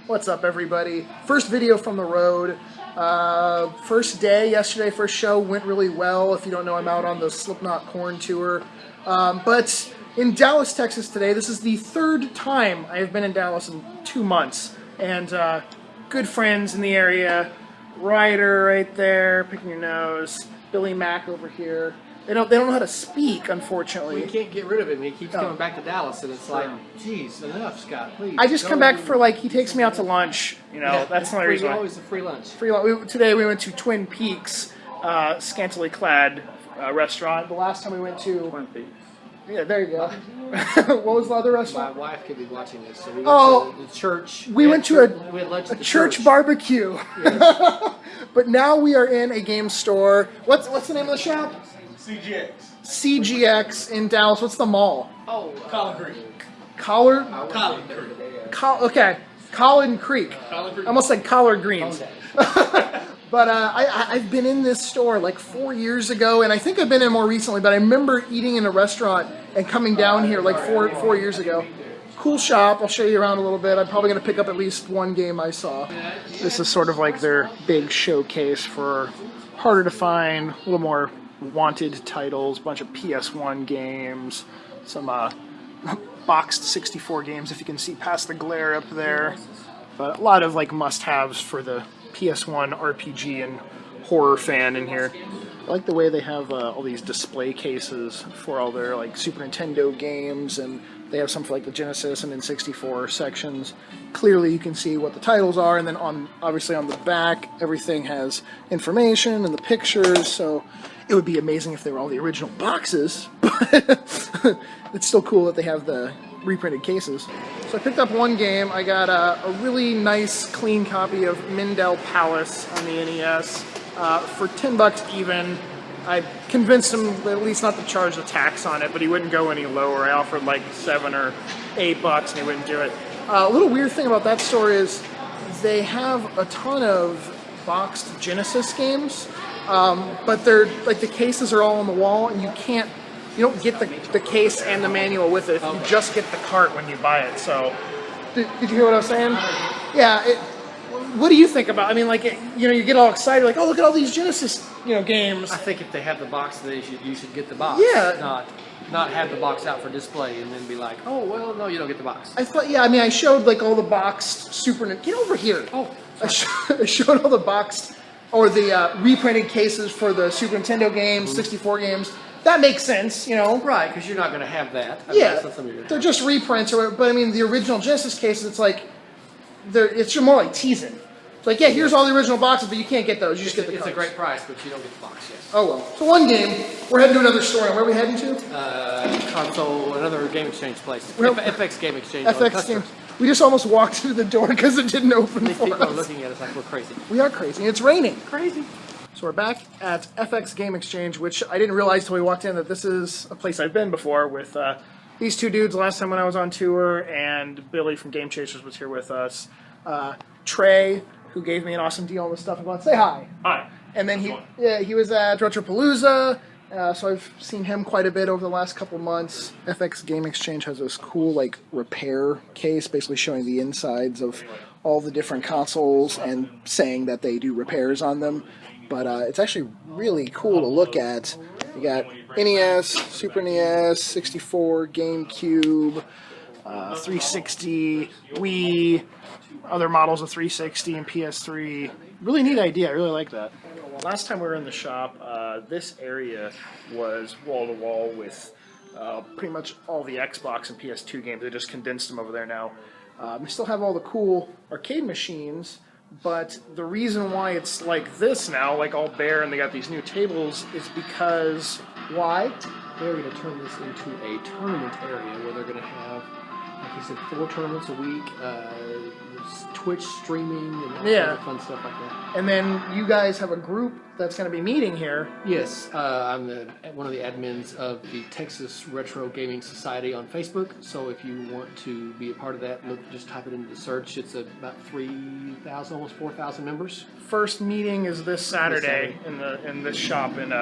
What's up, everybody? First video from the road. First day yesterday, first show went really well. If you don't know, I'm out on the Slipknot Corn tour. But in Dallas, Texas today, this is the third time I have been in Dallas in 2 months. And good friends in the area. Ryder right there, picking your nose. Billy Mack over here. They don't know how to speak, unfortunately. We can't get rid of him. He keeps coming back to Dallas, and it's like, geez, enough, Scott, please. I just come back for, like, he takes me out to lunch, you know, that's the only reason. Always a free lunch. Today we went to Twin Peaks, scantily clad restaurant. The last time we went to... Twin Peaks. Yeah, there you go. What was the other restaurant? My wife could be watching this, so we went to the church. We went to a church barbecue. Yes. But now we are in a game store. What's the name of the shop? CGX. CGX in Dallas. What's the mall? Oh, Collin Creek. Collard? Collin Creek. Okay. Collin Creek. Collin Creek. Almost like collard greens. But I've been in this store like 4 years ago, and I think I've been in more recently, but I remember eating in a restaurant and coming down here like four years ago. Cool shop. I'll show you around a little bit. I'm probably going to pick up at least one game I saw. This is sort of like their big showcase for harder to find, a little more wanted titles, a bunch of PS1 games, some boxed 64 games if you can see past the glare up there. But a lot of like must-haves for the PS1 RPG and horror fan in here. I like the way they have all these display cases for all their like Super Nintendo games, and they have some for like the Genesis and N64 sections. Clearly you can see what the titles are, and then obviously on the back everything has information and the pictures, so it would be amazing if they were all the original boxes, but it's still cool that they have the reprinted cases. So I picked up one game. I got a really nice, clean copy of Mindell Palace on the NES for $10 even. I convinced him at least not to charge the tax on it, but he wouldn't go any lower. I offered like $7 or $8 and he wouldn't do it. A little weird thing about that store is they have a ton of boxed Genesis games, but they're like the cases are all on the wall, and you don't get the case and the manual with it. You just get the cart when you buy it. So, did you hear what I was saying? Yeah. What do you think about? I mean, like, you get all excited, like, oh, look at all these Genesis, games. I think if they have the box, you should get the box. Yeah. Not have the box out for display and then be like, oh, well, no, you don't get the box. I showed like all the boxed Super Nintendo. Get over here. Oh. I showed all the boxed or the reprinted cases for the Super Nintendo games, 64 games. That makes sense, Right, because you're not going to have that. They're just reprints, but I mean, the original Genesis cases, it's like, it's more like teasing. It's like, yeah, here's all the original boxes, but you can't get those. You just get the cards. It's a great price, but you don't get the box, yes. Oh, well. So one game. We're heading to another store. Where are we heading to? Console, another game exchange place. Well, FX Game Exchange. FX Game. We just almost walked through the door because it didn't open for us. People are looking at us like we're crazy. We are crazy. It's raining. Crazy. So we're back at FX Game Exchange, which I didn't realize till we walked in that this is a place I've been before with these two dudes last time when I was on tour, and Billy from Game Chasers was here with us. Trey, who gave me an awesome deal on this stuff. I'm going, say hi. Hi. And then he was at Retropalooza, so I've seen him quite a bit over the last couple months. FX Game Exchange has this cool like repair case, basically showing the insides of all the different consoles and saying that they do repairs on them. But it's actually really cool to look at. You got NES, Super NES, 64, GameCube, 360, Wii, other models of 360 and PS3. Really neat idea. I really like that. Last time we were in the shop, this area was wall-to-wall with pretty much all the Xbox and PS2 games. They just condensed them over there now. They still have all the cool arcade machines, but the reason why it's like this now, like all bare, and they got these new tables, is because, why? They're going to turn this into a tournament area where they're going to have, like you said, 4 tournaments a week, Twitch streaming, and all kinds of fun stuff like that. And then you guys have a group that's going to be meeting here. Yes, I'm one of the admins of the Texas Retro Gaming Society on Facebook. So if you want to be a part of that, just type it into the search. It's about 3,000, almost 4,000 members. First meeting is this Saturday in this shop in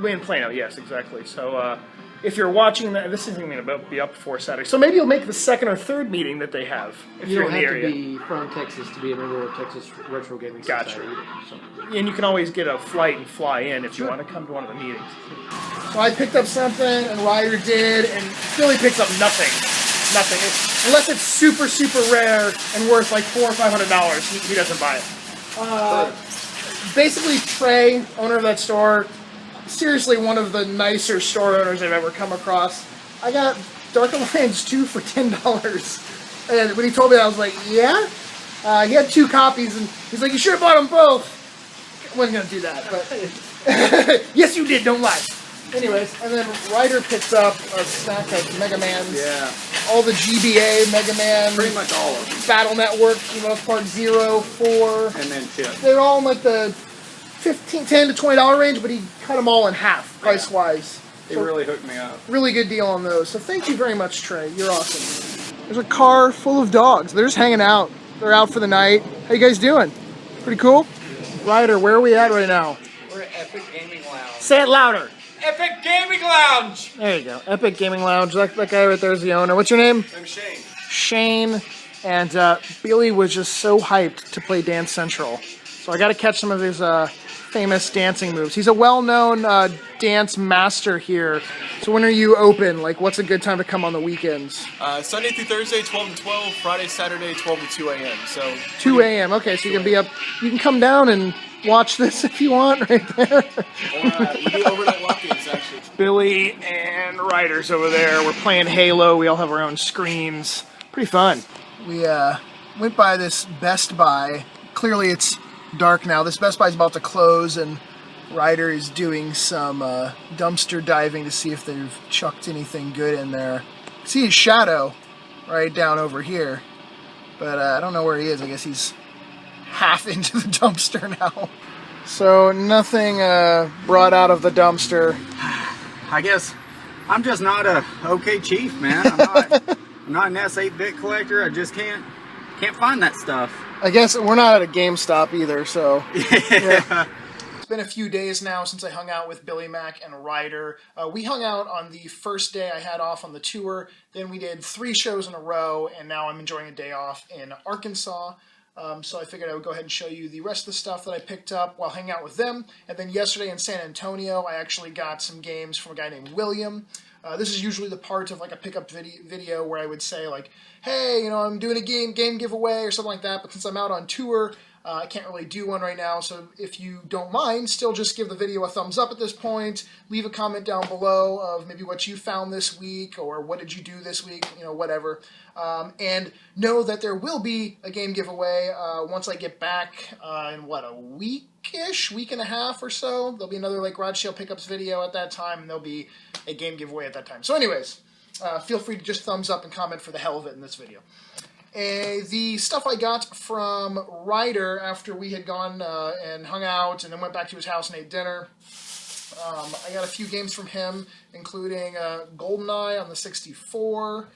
in Plano. Yes, exactly. So if you're watching that, this isn't going to be up before Saturday. So maybe you'll make the second or third meeting that they have if You you're don't in the have area. to be from Texas to be a member of Texas Retro Gaming Gotcha. Society. So. And you can always get a flight and fly in if you want to come to one of the meetings. So I picked up something, and Ryder did, and Billy picks up nothing. Nothing. Unless it's super, super rare and worth like $400 or $500, he doesn't buy it. Basically, Trey, owner of that store, seriously one of the nicer store owners I've ever come across. I got Dark Alliance 2 for $10. And when he told me that, I was like, yeah? He had 2 copies, and he's like, you should have bought them both. I wasn't going to do that, but... Yes, you did, don't lie. Anyways, and then Ryder picks up a stack of Mega Mans. Yeah. All the GBA, Mega Man. Pretty much all of them. Battle Network, for the most part, 0, 4. And then chip. They're all in like the $10 to $20 range, but he cut them all in half, price-wise. He really hooked me up. Really good deal on those. So thank you very much, Trey. You're awesome. There's a car full of dogs. They're just hanging out. They're out for the night. How you guys doing? Pretty cool? Ryder, where are we at right now? We're at Epic Gaming Lounge. Say it louder. Epic Gaming Lounge! There you go. Epic Gaming Lounge. That guy right there is the owner. What's your name? I'm Shane. Shane. And Billy was just so hyped to play Dance Central. So I got to catch some of his famous dancing moves. He's a well-known dance master here. So when are you open? Like, what's a good time to come on the weekends? Sunday through Thursday, 12 to 12. Friday, Saturday, 12 to 2 a.m. So 2 a.m. Okay, so you can be up. You can come down and watch this if you want, right there. we do overnight walk-ins, actually. Billy and Ryder's over there. We're playing Halo. We all have our own screens. Pretty fun. We went by this Best Buy. Clearly it's dark now. This Best Buy's about to close, and Ryder is doing some dumpster diving to see if they've chucked anything good in there. See his shadow right down over here, but I don't know where he is. I guess he's half into the dumpster now. So nothing brought out of the dumpster. I guess I'm just not a okay chief, man. I'm not an S8-bit collector. I just can't find that stuff. I guess we're not at a GameStop either, so. Yeah. It's been a few days now since I hung out with Billy Mack and Ryder. We hung out on the first day I had off on the tour. Then we did 3 shows in a row, and now I'm enjoying a day off in Arkansas. So I figured I would go ahead and show you the rest of the stuff that I picked up while hanging out with them. And then yesterday in San Antonio, I actually got some games from a guy named William. This is usually the part of like a pickup video where I would say like, hey, I'm doing a game giveaway or something like that. But since I'm out on tour, I can't really do one right now. So if you don't mind, still just give the video a thumbs up at this point. Leave a comment down below of maybe what you found this week or what did you do this week, whatever. And know that there will be a game giveaway once I get back in, a week-ish, week and a half or so. There'll be another like Garage Sale Pickups video at that time, and there'll be a game giveaway at that time. So anyways, feel free to just thumbs up and comment for the hell of it in this video. The stuff I got from Ryder after we had gone and hung out and then went back to his house and ate dinner. I got a few games from him, including GoldenEye on the 64,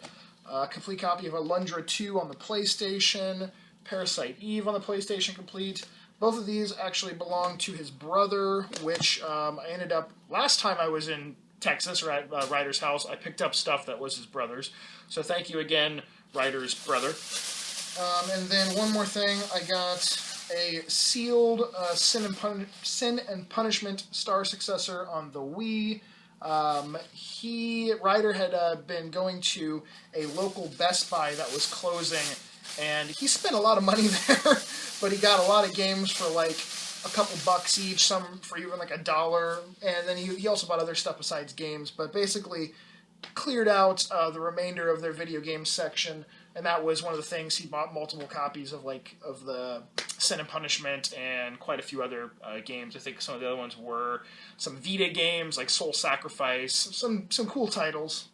a complete copy of Alundra 2 on the PlayStation, Parasite Eve on the PlayStation Complete. Both of these actually belong to his brother, which I ended up, last time I was in Texas or at Ryder's house, I picked up stuff that was his brother's. So thank you again, Ryder's brother. And then one more thing, I got a sealed Sin and Punishment Star Successor on the Wii. Ryder had been going to a local Best Buy that was closing, and he spent a lot of money there, but he got a lot of games for like a couple bucks each, some for even like $1, and then he also bought other stuff besides games, but basically cleared out the remainder of their video game section, and that was one of the things. He bought multiple copies of the Sin and Punishment and quite a few other games. I think some of the other ones were some Vita games like Soul Sacrifice, some cool titles.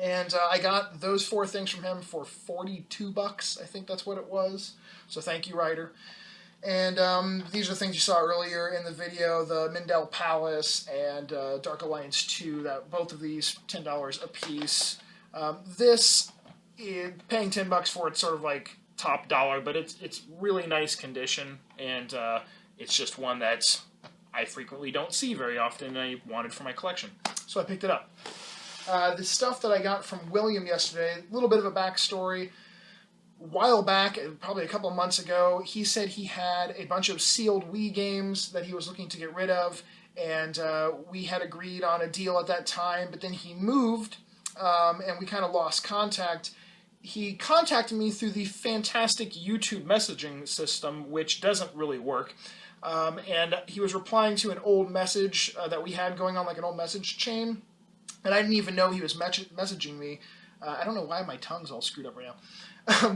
And I got those 4 things from him for $42, I think that's what it was. So thank you, Ryder. And these are the things you saw earlier in the video, the Mindell Palace and Dark Alliance 2, both of these $10 a piece. Paying $10 for it's sort of like top dollar, but it's really nice condition, and it's just one that I frequently don't see very often, and I wanted for my collection. So I picked it up. The stuff that I got from William yesterday, a little bit of a backstory. A while back, probably a couple of months ago, he said he had a bunch of sealed Wii games that he was looking to get rid of, and we had agreed on a deal at that time, but then he moved, and we kind of lost contact. He contacted me through the fantastic YouTube messaging system, which doesn't really work, and he was replying to an old message that we had going on, like an old message chain, and I didn't even know he was messaging me. I don't know why my tongue's all screwed up right now.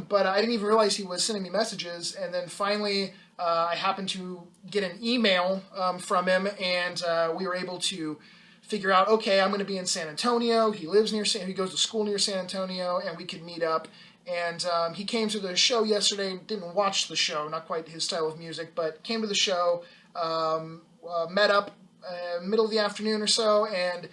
But I didn't even realize he was sending me messages, and then finally I happened to get an email from him, and we were able to figure out, okay, I'm going to be in San Antonio. He lives near he goes to school near San Antonio, and we could meet up. And he came to the show yesterday. Didn't watch the show, not quite his style of music, but came to the show, met up middle of the afternoon or so, and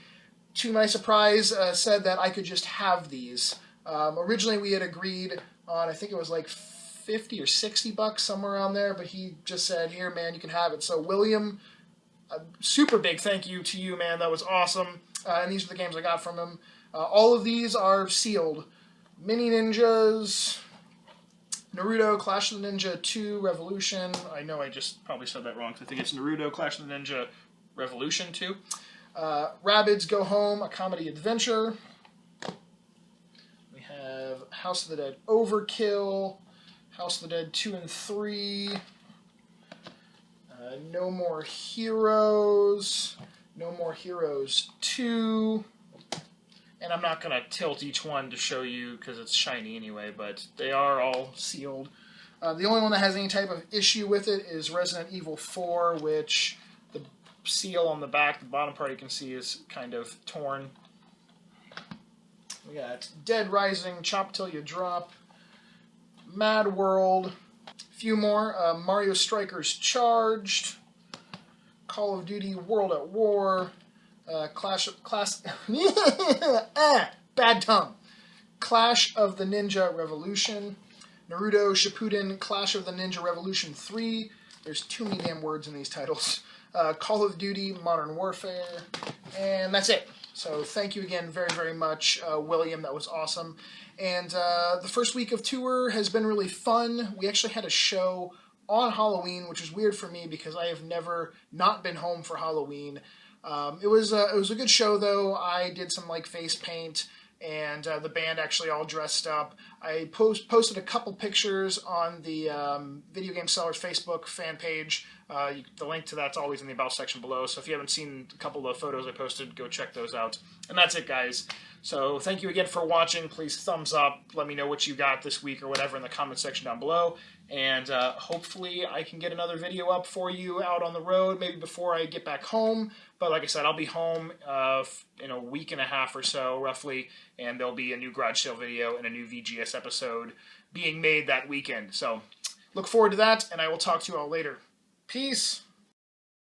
to my surprise, said that I could just have these. Originally, we had agreed on, I think it was like 50 or 60 bucks, somewhere around there, but he just said, here, man, you can have it. So, William, a super big thank you to you, man. That was awesome. And these are the games I got from him. All of these are sealed. Mini Ninjas, Naruto, Clash of the Ninja 2, Revolution. I know I just probably said that wrong, because I think it's Naruto, Clash of the Ninja, Revolution 2. Rabbids Go Home, a comedy adventure. We have House of the Dead Overkill, House of the Dead 2 and 3, No More Heroes, No More Heroes 2, and I'm not going to tilt each one to show you because it's shiny anyway, but they are all sealed. The only one that has any type of issue with it is Resident Evil 4, which the seal on the back, the bottom part you can see is kind of torn. We got Dead Rising, Chop Till You Drop, Mad World, a few more, Mario Strikers Charged, Call of Duty World at War, Clash of the Ninja Revolution, Naruto Shippuden Clash of the Ninja Revolution 3. There's too many damn words in these titles. Call of Duty Modern Warfare, and that's it. So thank you again very, very much, William. That was awesome. And the first week of tour has been really fun. We actually had a show on Halloween, which is weird for me because I have never not been home for Halloween. It was a good show, though. I did some like face paint, and the band actually all dressed up. I posted a couple pictures on the Video Game Sellers Facebook fan page. The link to that's always in the About section below, so if you haven't seen a couple of photos I posted, go check those out. And that's it, guys. So thank you again for watching. Please thumbs up. Let me know what you got this week or whatever in the comment section down below. And hopefully I can get another video up for you out on the road, maybe before I get back home. But like I said, I'll be home in a week and a half or so, roughly, and there'll be a new garage sale video and a new VGS episode being made that weekend. So look forward to that, and I will talk to you all later. Peace.